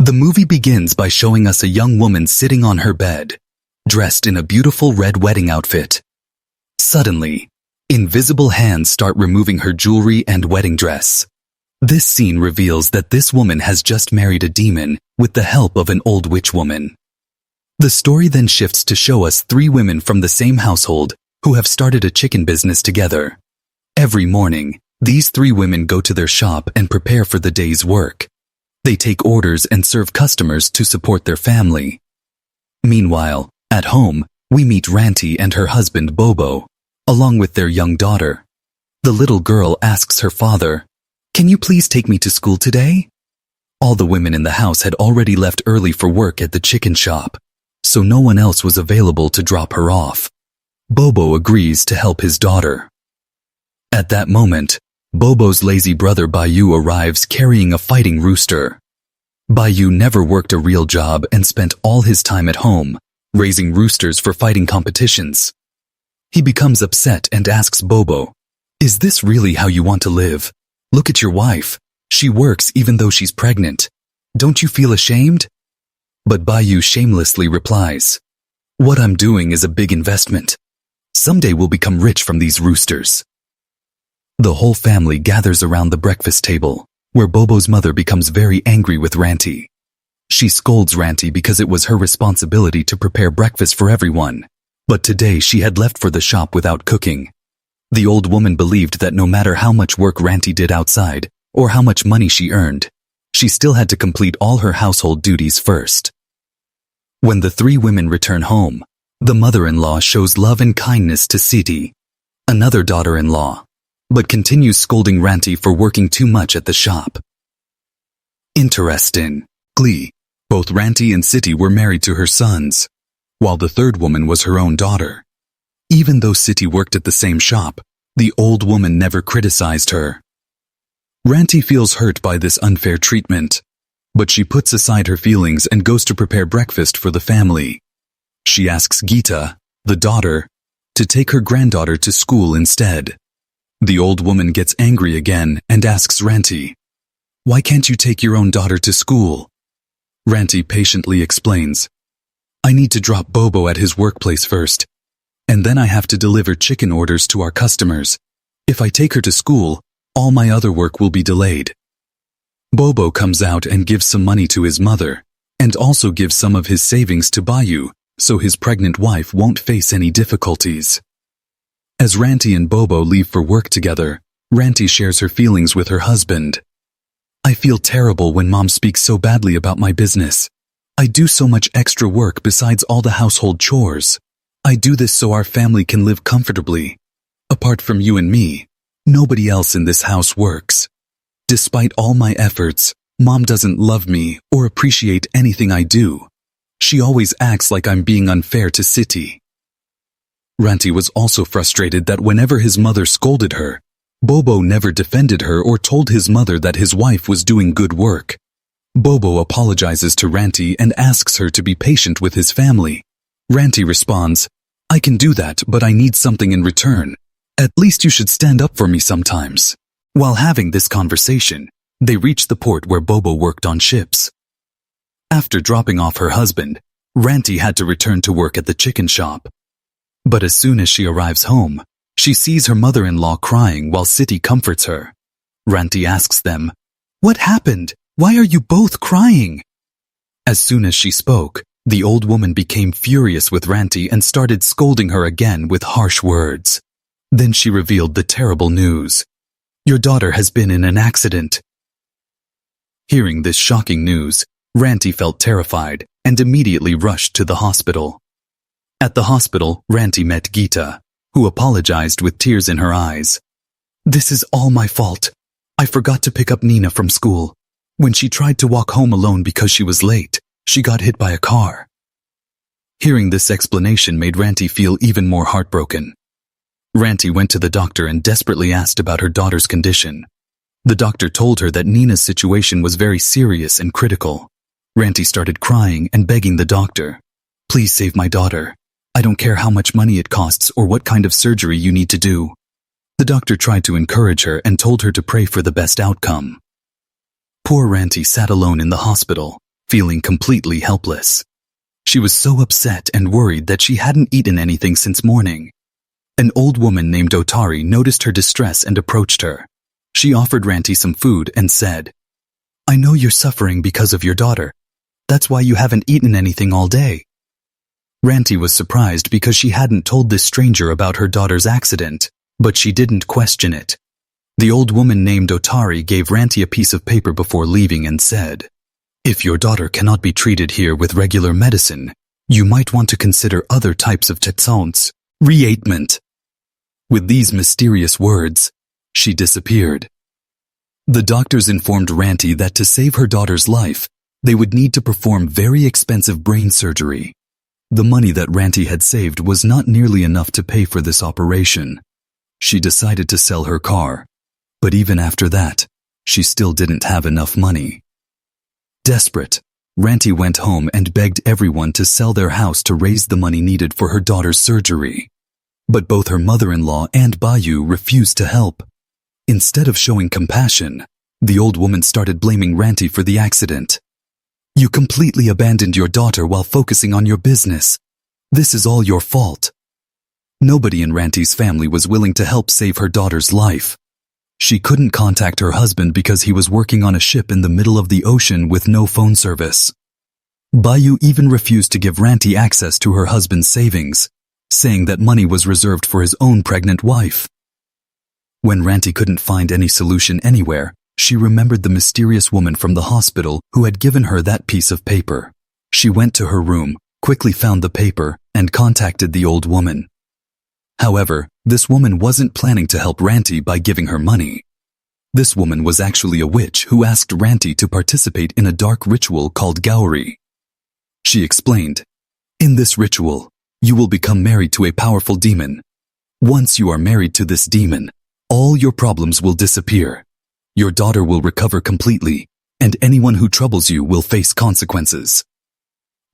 The movie begins by showing us a young woman sitting on her bed, dressed in a beautiful red wedding outfit. Suddenly, invisible hands start removing her jewelry and wedding dress. This scene reveals that this woman has just married a demon with the help of an old witch woman. The story then shifts to show us three women from the same household who have started a chicken business together. Every morning, these three women go to their shop and prepare for the day's work. They take orders and serve customers to support their family. Meanwhile, at home, we meet Ranti and her husband Bobo, along with their young daughter. The little girl asks her father, "Can you please take me to school today?" All the women in the house had already left early for work at the chicken shop, so no one else was available to drop her off. Bobo agrees to help his daughter. At that moment, Bobo's lazy brother Bayu arrives carrying a fighting rooster. Bayu never worked a real job and spent all his time at home, raising roosters for fighting competitions. He becomes upset and asks Bobo, "Is this really how you want to live? Look at your wife. She works even though she's pregnant. Don't you feel ashamed?" But Bayu shamelessly replies, "What I'm doing is a big investment. Someday we'll become rich from these roosters." The whole family gathers around the breakfast table, where Bobo's mother becomes very angry with Ranti. She scolds Ranti because it was her responsibility to prepare breakfast for everyone, but today she had left for the shop without cooking. The old woman believed that no matter how much work Ranti did outside, or how much money she earned, she still had to complete all her household duties first. When the three women return home, the mother-in-law shows love and kindness to Siti, another daughter-in-law, but continues scolding Ranti for working too much at the shop. Interestingly, both Ranti and Siti were married to her sons, while the third woman was her own daughter. Even though Siti worked at the same shop, the old woman never criticized her. Ranti feels hurt by this unfair treatment, but she puts aside her feelings and goes to prepare breakfast for the family. She asks Geeta, the daughter, to take her granddaughter to school instead. The old woman gets angry again and asks Ranti, "Why can't you take your own daughter to school?" Ranti patiently explains, "I need to drop Bobo at his workplace first, and then I have to deliver chicken orders to our customers. If I take her to school, all my other work will be delayed." Bobo comes out and gives some money to his mother, and also gives some of his savings to Bayu, so his pregnant wife won't face any difficulties. As Ranti and Bobo leave for work together, Ranti shares her feelings with her husband. "I feel terrible when Mom speaks so badly about my business. I do so much extra work besides all the household chores. I do this so our family can live comfortably. Apart from you and me, nobody else in this house works. Despite all my efforts, Mom doesn't love me or appreciate anything I do. She always acts like I'm being unfair to Siti." Ranti was also frustrated that whenever his mother scolded her, Bobo never defended her or told his mother that his wife was doing good work. Bobo apologizes to Ranti and asks her to be patient with his family. Ranti responds, "I can do that, but I need something in return. At least you should stand up for me sometimes." While having this conversation, they reach the port where Bobo worked on ships. After dropping off her husband, Ranti had to return to work at the chicken shop. But as soon as she arrives home, she sees her mother-in-law crying while Siti comforts her. Ranti asks them, "What happened? Why are you both crying?" As soon as she spoke, the old woman became furious with Ranti and started scolding her again with harsh words. Then she revealed the terrible news. "Your daughter has been in an accident." Hearing this shocking news, Ranti felt terrified and immediately rushed to the hospital. At the hospital, Ranti met Geeta, who apologized with tears in her eyes. "This is all my fault. I forgot to pick up Nina from school. When she tried to walk home alone because she was late, she got hit by a car." Hearing this explanation made Ranti feel even more heartbroken. Ranti went to the doctor and desperately asked about her daughter's condition. The doctor told her that Nina's situation was very serious and critical. Ranti started crying and begging the doctor, "Please save my daughter. I don't care how much money it costs or what kind of surgery you need to do." The doctor tried to encourage her and told her to pray for the best outcome. Poor Ranti sat alone in the hospital, feeling completely helpless. She was so upset and worried that she hadn't eaten anything since morning. An old woman named Otari noticed her distress and approached her. She offered Ranti some food and said, "I know you're suffering because of your daughter. That's why you haven't eaten anything all day." Ranti was surprised because she hadn't told this stranger about her daughter's accident, but she didn't question it. The old woman named Otari gave Ranti a piece of paper before leaving and said, "If your daughter cannot be treated here with regular medicine, you might want to consider other types of treatments, treatment." With these mysterious words, she disappeared. The doctors informed Ranti that to save her daughter's life, they would need to perform very expensive brain surgery. The money that Ranti had saved was not nearly enough to pay for this operation. She decided to sell her car, but even after that, she still didn't have enough money. Desperate, Ranti went home and begged everyone to sell their house to raise the money needed for her daughter's surgery. But both her mother-in-law and Bayu refused to help. Instead of showing compassion, the old woman started blaming Ranti for the accident. "You completely abandoned your daughter while focusing on your business. This is all your fault." Nobody in Ranti's family was willing to help save her daughter's life. She couldn't contact her husband because he was working on a ship in the middle of the ocean with no phone service. Bayu even refused to give Ranti access to her husband's savings, saying that money was reserved for his own pregnant wife. When Ranti couldn't find any solution anywhere, she remembered the mysterious woman from the hospital who had given her that piece of paper. She went to her room, quickly found the paper, and contacted the old woman. However, this woman wasn't planning to help Ranti by giving her money. This woman was actually a witch who asked Ranti to participate in a dark ritual called Gauri. She explained, "In this ritual, you will become married to a powerful demon. Once you are married to this demon, all your problems will disappear. Your daughter will recover completely, and anyone who troubles you will face consequences."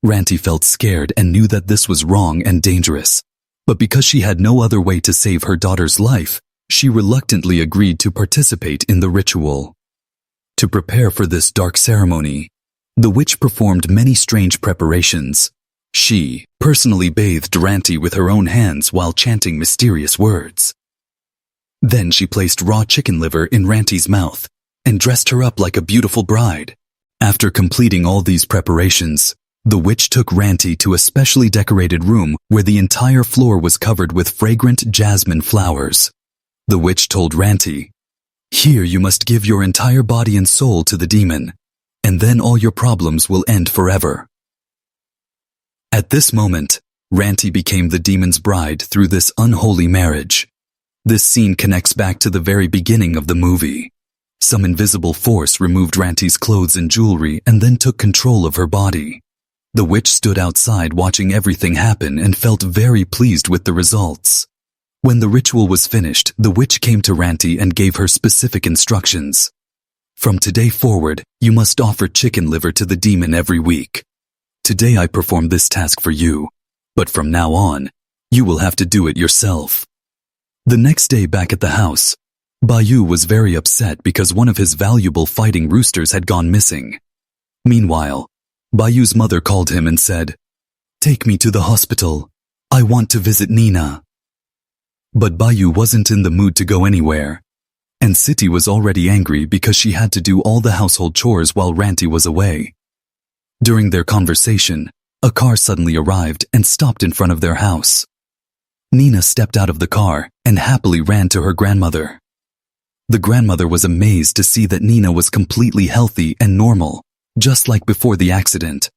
Ranti felt scared and knew that this was wrong and dangerous. But because she had no other way to save her daughter's life, she reluctantly agreed to participate in the ritual. To prepare for this dark ceremony, the witch performed many strange preparations. She personally bathed Ranti with her own hands while chanting mysterious words. Then she placed raw chicken liver in Ranti's mouth and dressed her up like a beautiful bride. After completing all these preparations, the witch took Ranti to a specially decorated room where the entire floor was covered with fragrant jasmine flowers. The witch told Ranti, "Here you must give your entire body and soul to the demon, and then all your problems will end forever." At this moment, Ranti became the demon's bride through this unholy marriage. This scene connects back to the very beginning of the movie. Some invisible force removed Ranti's clothes and jewelry and then took control of her body. The witch stood outside watching everything happen and felt very pleased with the results. When the ritual was finished, the witch came to Ranti and gave her specific instructions. "From today forward, you must offer chicken liver to the demon every week. Today I perform this task for you, but from now on, you will have to do it yourself." The next day back at the house, Bayu was very upset because one of his valuable fighting roosters had gone missing. Meanwhile, Bayu's mother called him and said, "Take me to the hospital. I want to visit Nina." But Bayu wasn't in the mood to go anywhere, and Siti was already angry because she had to do all the household chores while Ranti was away. During their conversation, a car suddenly arrived and stopped in front of their house. Nina stepped out of the car and happily ran to her grandmother. The grandmother was amazed to see that Nina was completely healthy and normal, just like before the accident.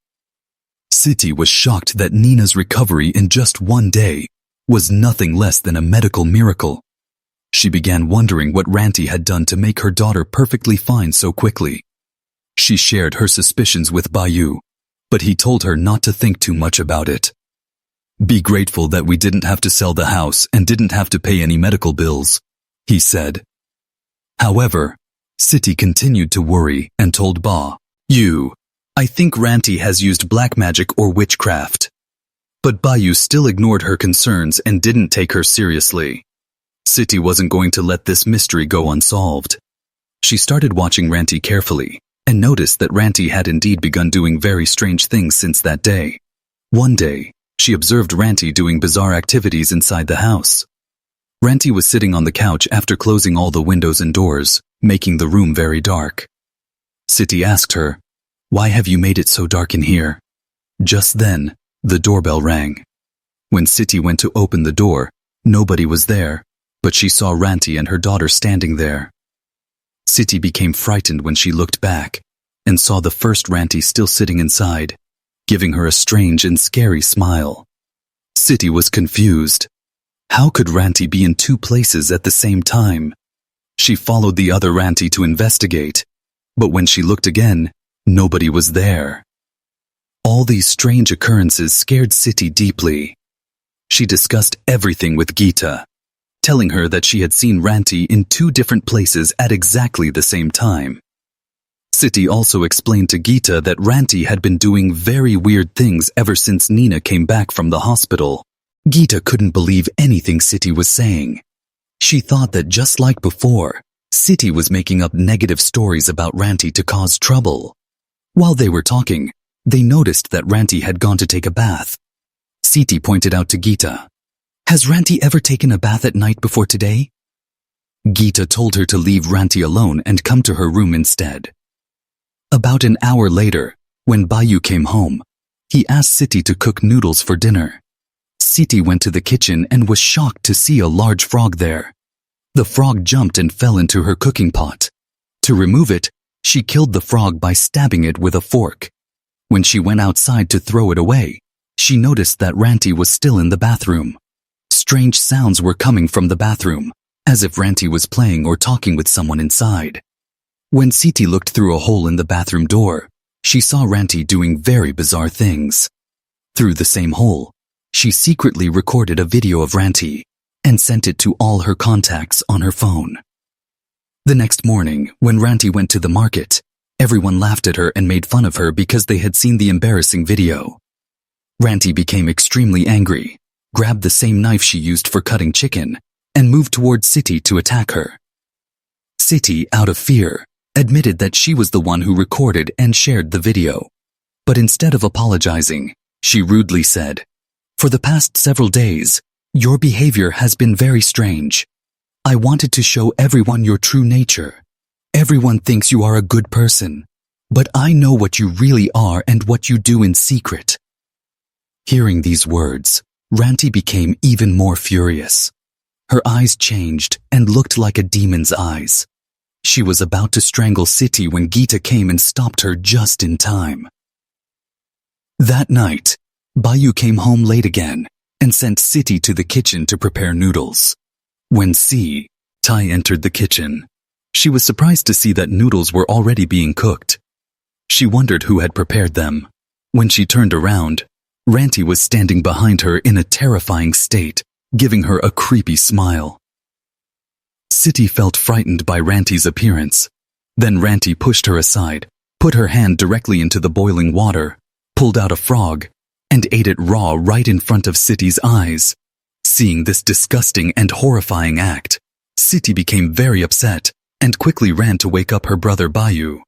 Siti was shocked that Nina's recovery in just one day was nothing less than a medical miracle. She began wondering what Ranti had done to make her daughter perfectly fine so quickly. She shared her suspicions with Bayu, but he told her not to think too much about it. "Be grateful that we didn't have to sell the house and didn't have to pay any medical bills," he said. However, Siti continued to worry and told I think Ranti has used black magic or witchcraft." But Bayu still ignored her concerns and didn't take her seriously. Siti wasn't going to let this mystery go unsolved. She started watching Ranti carefully, and noticed that Ranti had indeed begun doing very strange things since that day. One day, she observed Ranti doing bizarre activities inside the house. Ranti was sitting on the couch after closing all the windows and doors, making the room very dark. Siti asked her, "Why have you made it so dark in here?" Just then, the doorbell rang. When Siti went to open the door, nobody was there, but she saw Ranti and her daughter standing there. Siti became frightened when she looked back and saw the first Ranti still sitting inside, giving her a strange and scary smile. Siti was confused. How could Ranti be in two places at the same time? She followed the other Ranti to investigate, but when she looked again, nobody was there. All these strange occurrences scared Siti deeply. She discussed everything with Geeta, telling her that she had seen Ranti in two different places at exactly the same time. Siti also explained to Geeta that Ranti had been doing very weird things ever since Nina came back from the hospital. Geeta couldn't believe anything Siti was saying. She thought that just like before, Siti was making up negative stories about Ranti to cause trouble. While they were talking, they noticed that Ranti had gone to take a bath. Siti pointed out to Geeta, "Has Ranti ever taken a bath at night before today?" Geeta told her to leave Ranti alone and come to her room instead. About an hour later, when Bayu came home, he asked Siti to cook noodles for dinner. Siti went to the kitchen and was shocked to see a large frog there. The frog jumped and fell into her cooking pot. To remove it, she killed the frog by stabbing it with a fork. When she went outside to throw it away, she noticed that Ranti was still in the bathroom. Strange sounds were coming from the bathroom, as if Ranti was playing or talking with someone inside. When Siti looked through a hole in the bathroom door, she saw Ranti doing very bizarre things. Through the same hole, she secretly recorded a video of Ranti and sent it to all her contacts on her phone. The next morning, when Ranti went to the market, everyone laughed at her and made fun of her because they had seen the embarrassing video. Ranti became extremely angry, grabbed the same knife she used for cutting chicken, and moved towards Siti to attack her. Siti, out of fear, admitted that she was the one who recorded and shared the video. But instead of apologizing, she rudely said, "For the past several days, your behavior has been very strange. I wanted to show everyone your true nature. Everyone thinks you are a good person, but I know what you really are and what you do in secret." Hearing these words, Ranti became even more furious. Her eyes changed and looked like a demon's eyes. She was about to strangle Siti when Geeta came and stopped her just in time. That night, Bayu came home late again and sent Siti to the kitchen to prepare noodles. When Tai entered the kitchen, she was surprised to see that noodles were already being cooked. She wondered who had prepared them. When she turned around, Ranti was standing behind her in a terrifying state, giving her a creepy smile. Siti felt frightened by Ranti's appearance. Then Ranti pushed her aside, put her hand directly into the boiling water, pulled out a frog, and ate it raw right in front of Siti's eyes. Seeing this disgusting and horrifying act, Siti became very upset and quickly ran to wake up her brother Bayu.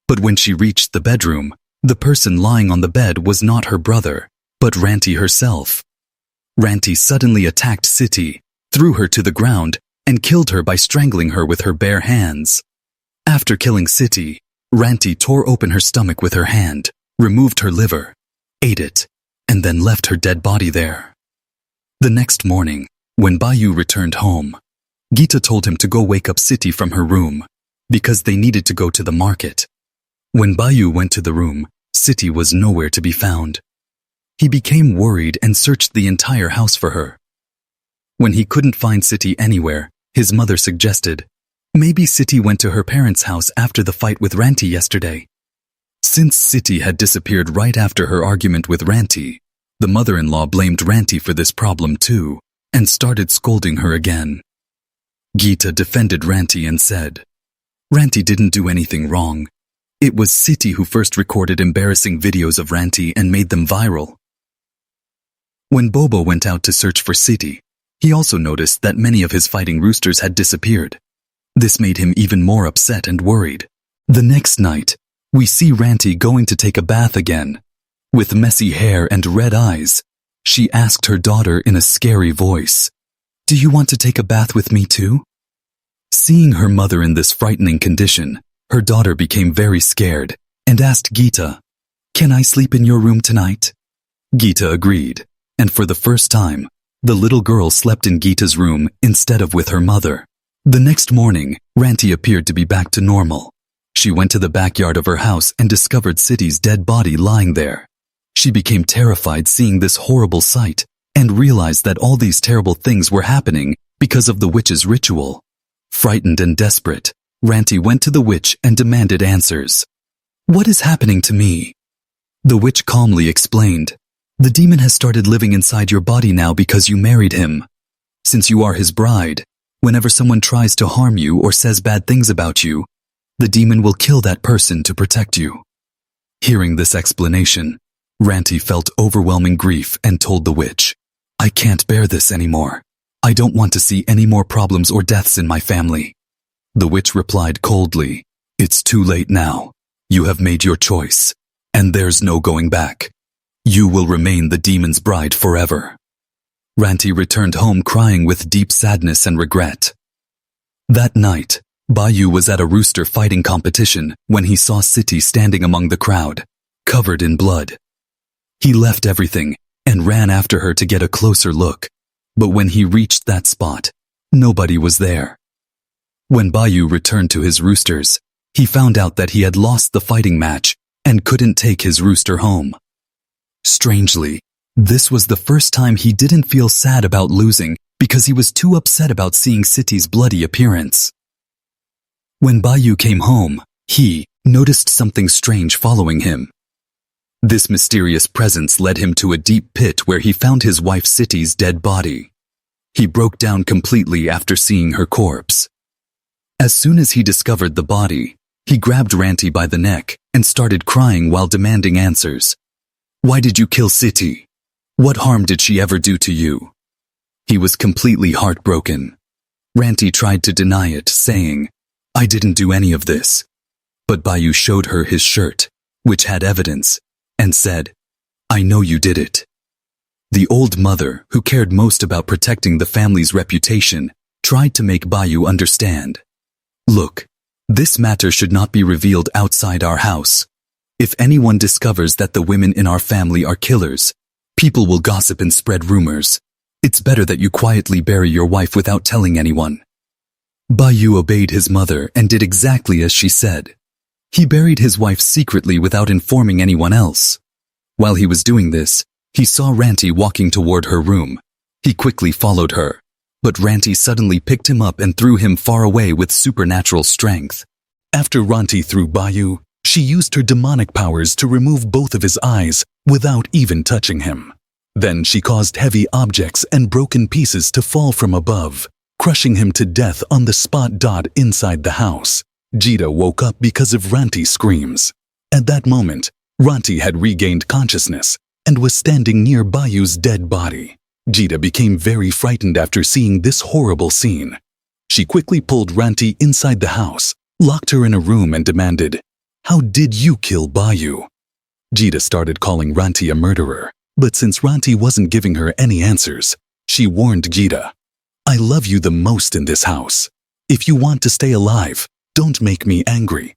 But when she reached the bedroom, the person lying on the bed was not her brother, but Ranti herself. Ranti suddenly attacked Siti, threw her to the ground, and killed her by strangling her with her bare hands. After killing Siti, Ranti tore open her stomach with her hand, removed her liver, ate it, and then left her dead body there. The next morning, when Bayu returned home, Geeta told him to go wake up Siti from her room, because they needed to go to the market. When Bayu went to the room, Siti was nowhere to be found. He became worried and searched the entire house for her. When he couldn't find Siti anywhere, his mother suggested, maybe Siti went to her parents' house after the fight with Ranti yesterday. Since Siti had disappeared right after her argument with Ranti, the mother-in-law blamed Ranti for this problem too, and started scolding her again. Geeta defended Ranti and said, "Ranti didn't do anything wrong. It was Siti who first recorded embarrassing videos of Ranti and made them viral." When Bobo went out to search for Siti, he also noticed that many of his fighting roosters had disappeared. This made him even more upset and worried. The next night, we see Ranti going to take a bath again. With messy hair and red eyes, she asked her daughter in a scary voice, "Do you want to take a bath with me too?" Seeing her mother in this frightening condition, her daughter became very scared and asked Gita, "Can I sleep in your room tonight?" Gita agreed, and for the first time, the little girl slept in Gita's room instead of with her mother. The next morning, Ranti appeared to be back to normal. She went to the backyard of her house and discovered Siti's dead body lying there. She became terrified seeing this horrible sight and realized that all these terrible things were happening because of the witch's ritual. Frightened and desperate, Ranti went to the witch and demanded answers. "What is happening to me?" The witch calmly explained, "The demon has started living inside your body now because you married him. Since you are his bride, whenever someone tries to harm you or says bad things about you, the demon will kill that person to protect you." Hearing this explanation, Ranti felt overwhelming grief and told the witch, "I can't bear this anymore. I don't want to see any more problems or deaths in my family." The witch replied coldly, "It's too late now. You have made your choice, and there's no going back. You will remain the demon's bride forever." Ranti returned home crying with deep sadness and regret. That night, Bayu was at a rooster fighting competition when he saw Siti standing among the crowd, covered in blood. He left everything and ran after her to get a closer look, but when he reached that spot, nobody was there. When Bayu returned to his roosters, he found out that he had lost the fighting match and couldn't take his rooster home. Strangely, this was the first time he didn't feel sad about losing because he was too upset about seeing Siti's bloody appearance. When Bayu came home, he noticed something strange following him. This mysterious presence led him to a deep pit where he found his wife Siti's dead body. He broke down completely after seeing her corpse. As soon as he discovered the body, he grabbed Ranti by the neck and started crying while demanding answers. "Why did you kill Siti? What harm did she ever do to you?" He was completely heartbroken. Ranti tried to deny it, saying, "I didn't do any of this." But Bayu showed her his shirt, which had evidence, and said, "I know you did it." The old mother, who cared most about protecting the family's reputation, tried to make Bayu understand. "Look, this matter should not be revealed outside our house. If anyone discovers that the women in our family are killers, people will gossip and spread rumors. It's better that you quietly bury your wife without telling anyone." Bayu obeyed his mother and did exactly as she said. He buried his wife secretly without informing anyone else. While he was doing this, he saw Ranti walking toward her room. He quickly followed her, but Ranti suddenly picked him up and threw him far away with supernatural strength. After Ranti threw Bayu, she used her demonic powers to remove both of his eyes without even touching him. Then she caused heavy objects and broken pieces to fall from above, crushing him to death on the spot inside the house. Jita woke up because of Ranti's screams. At that moment, Ranti had regained consciousness and was standing near Bayu's dead body. Jita became very frightened after seeing this horrible scene. She quickly pulled Ranti inside the house, locked her in a room and demanded, "How did you kill Bayu?" Jita started calling Ranti a murderer, but since Ranti wasn't giving her any answers, she warned Jita, "I love you the most in this house. If you want to stay alive, don't make me angry."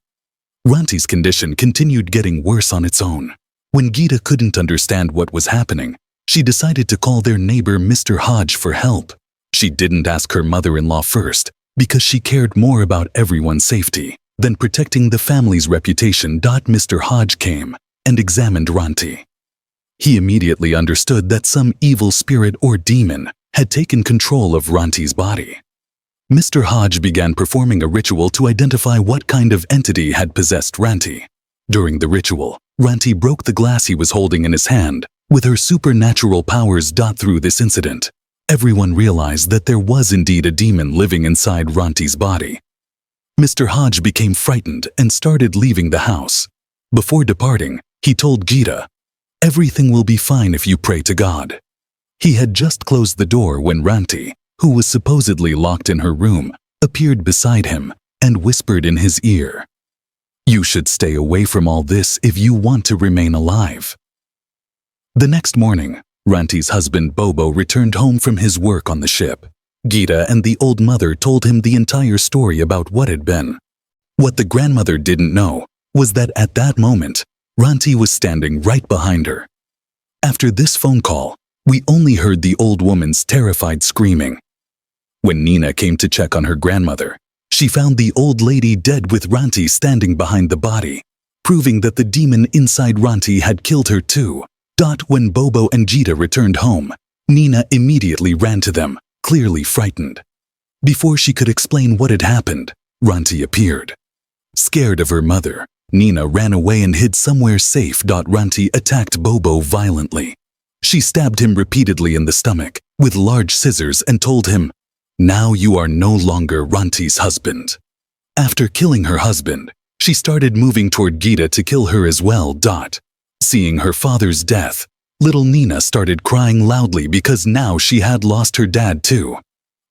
Ranti's condition continued getting worse on its own. When Gita couldn't understand what was happening, she decided to call their neighbor Mr. Hodge for help. She didn't ask her mother-in-law first because she cared more about everyone's safety than protecting the family's reputation. Mr. Hodge came and examined Ranti. He immediately understood that some evil spirit or demon had taken control of Ranti's body. Mr. Hodge began performing a ritual to identify what kind of entity had possessed Ranti. During the ritual, Ranti broke the glass he was holding in his hand with her supernatural powers. Through this incident, everyone realized that there was indeed a demon living inside Ranti's body. Mr. Hodge became frightened and started leaving the house. Before departing, he told Gita, "Everything will be fine if you pray to God." He had just closed the door when Ranti, who was supposedly locked in her room, appeared beside him and whispered in his ear, You should stay away from all this if you want to remain alive. The next morning, Ranti's husband Bobo returned home from his work on the ship. Gita and the old mother told him the entire story about what had been. What the grandmother didn't know was that at that moment, Ranti was standing right behind her. After this phone call, we only heard the old woman's terrified screaming. When Nina came to check on her grandmother, she found the old lady dead with Ranti standing behind the body, proving that the demon inside Ranti had killed her too. When Bobo and Gita returned home, Nina immediately ran to them, clearly frightened. Before she could explain what had happened, Ranti appeared. Scared of her mother, Nina ran away and hid somewhere safe. Ranti attacked Bobo violently. She stabbed him repeatedly in the stomach with large scissors and told him, "Now you are no longer Ranti's husband." After killing her husband, she started moving toward Gita to kill her as well. Seeing her father's death, little Nina started crying loudly because now she had lost her dad too.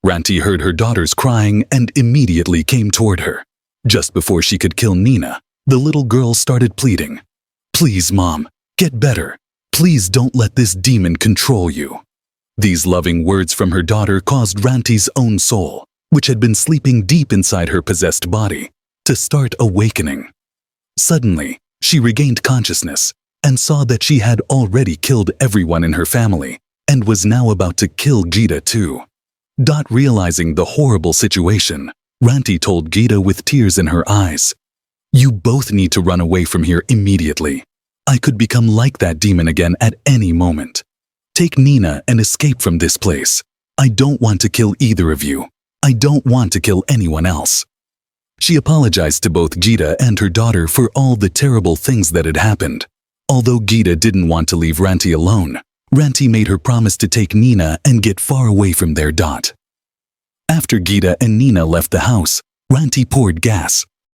Ranti heard her daughters crying and immediately came toward her. Just before she could kill Nina, the little girl started pleading, "Please, Mom, get better. Please don't let this demon control you." These loving words from her daughter caused Ranti's own soul, which had been sleeping deep inside her possessed body, to start awakening. Suddenly, she regained consciousness and saw that she had already killed everyone in her family and was now about to kill Gita too. Realizing the horrible situation, Ranti told Gita with tears in her eyes, "You both need to run away from here immediately. I could become like that demon again at any moment. Take Nina and escape from this place. I don't want to kill either of you. I don't want to kill anyone else." She apologized to both Gita and her daughter for all the terrible things that had happened. Although Gita didn't want to leave Ranti alone, Ranti made her promise to take Nina and get far away from there. After Gita and Nina left the house, Ranti poured gas,